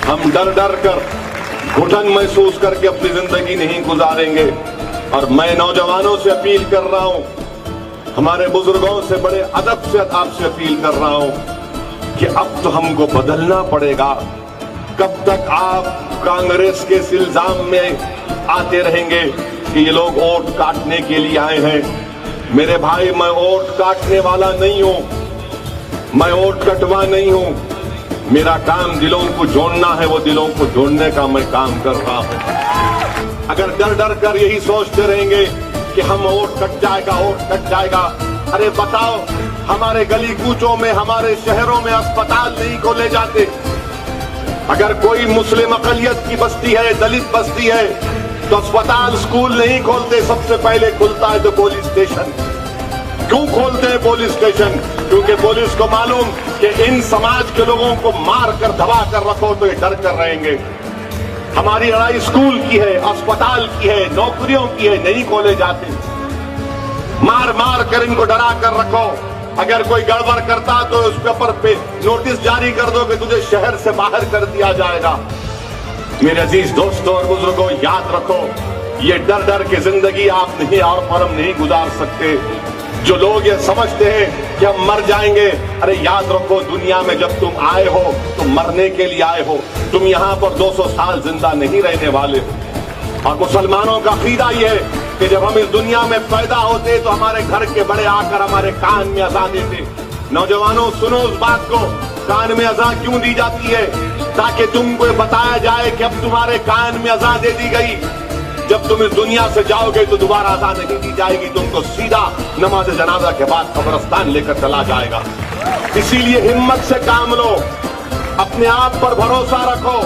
हम डर डर कर घुटन महसूस करके अपनी जिंदगी नहीं गुजारेंगे। और मैं नौजवानों से अपील कर रहा हूं, हमारे बुजुर्गों से बड़े अदब से आपसे अपील कर रहा हूं कि अब तो हमको बदलना पड़ेगा। कब तक आप कांग्रेस के इस इल्जाम में आते रहेंगे कि ये लोग वोट काटने के लिए आए हैं? मेरे भाई, मैं वोट काटने वाला नहीं हूं, मैं वोट कटवा नहीं हूं। मेरा काम दिलों को जोड़ना है, वो दिलों को जोड़ने का मैं काम कर रहा हूं। अगर डर डर कर यही सोचते रहेंगे कि हम वोट कट जाएगा, वोट कट जाएगा, अरे बताओ, हमारे गली कूचों में, हमारे शहरों में अस्पताल नहीं खोले जाते? अगर कोई मुस्लिम अकलियत की बस्ती है, दलित बस्ती है, तो अस्पताल, स्कूल नहीं खोलते, सबसे पहले खुलता है तो पुलिस स्टेशन। क्यों खोलते हैं पुलिस स्टेशन? क्योंकि पुलिस को मालूम कि इन समाज के लोगों को मार कर दबा कर रखो तो ये डर कर रहेंगे। हमारी लड़ाई स्कूल की है, अस्पताल की है, नौकरियों की है, नहीं खोले जाते। मार मार कर इनको डरा कर रखो। अगर कोई गड़बड़ करता तो उस पेपर पे नोटिस जारी कर दो कि तुझे शहर से बाहर कर दिया जाएगा। मेरे अजीज दोस्तों और बुजुर्गों, याद रखो, ये डर डर के जिंदगी आप नहीं और हम नहीं गुजार सकते। जो लोग ये समझते हैं कि हम मर जाएंगे, अरे याद रखो, दुनिया में जब तुम आए हो तुम मरने के लिए आए हो। तुम यहाँ पर 200 साल जिंदा नहीं रहने वाले। और मुसलमानों का अकीदा ये है कि जब हम इस दुनिया में पैदा होते तो हमारे घर के बड़े आकर हमारे कान में अज़ान देते। नौजवानों, सुनो उस बात को, कान में अज़ान क्यों दी जाती है? ताकि तुमको बताया जाए कि अब तुम्हारे कान में अज़ान दे दी गई, जब तुम इस दुनिया से जाओगे तो दोबारा अज़ान नहीं दी जाएगी, तुमको सीधा नमाज जनाजा के बाद कब्रिस्तान लेकर चला जाएगा। इसीलिए हिम्मत से काम लो, अपने आप पर भरोसा रखो,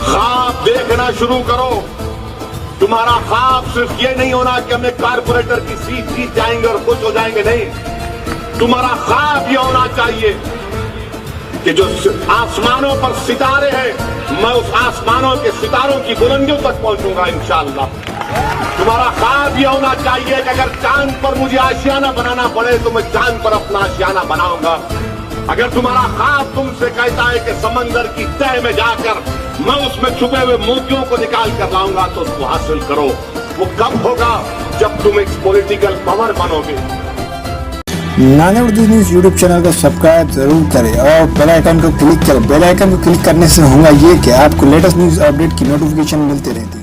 ख्वाब देखना शुरू करो। तुम्हारा ख्वाब सिर्फ ये नहीं होना कि हम एक कारपोरेटर की सीट जीत जाएंगे और खुश हो जाएंगे, नहीं। तुम्हारा ख्वाब ये होना चाहिए कि जो आसमानों पर सितारे हैं, मैं उस आसमानों के सितारों की बुलंदियों तक पहुंचूंगा इंशाअल्लाह। तुम्हारा ख्वाब ये होना चाहिए कि अगर चांद पर मुझे आशियाना बनाना पड़े तो मैं चांद पर अपना आशियाना बनाऊंगा। अगर तुम्हारा ख्वाब तुमसे कहता है कि समंदर की तह में जाकर मैं उसमें छुपे हुए मोतियों को निकाल कर लाऊंगा, तो उसको हासिल करो। वो कब होगा? जब तुम एक पॉलिटिकल पावर बनोगे। Nanded Urdu news YouTube channel को सब्सक्राइब जरूर करें और बेल आइकन को क्लिक करें। बेल आइकन को क्लिक करने से होगा ये कि आपको लेटेस्ट न्यूज अपडेट की नोटिफिकेशन मिलती रहती है।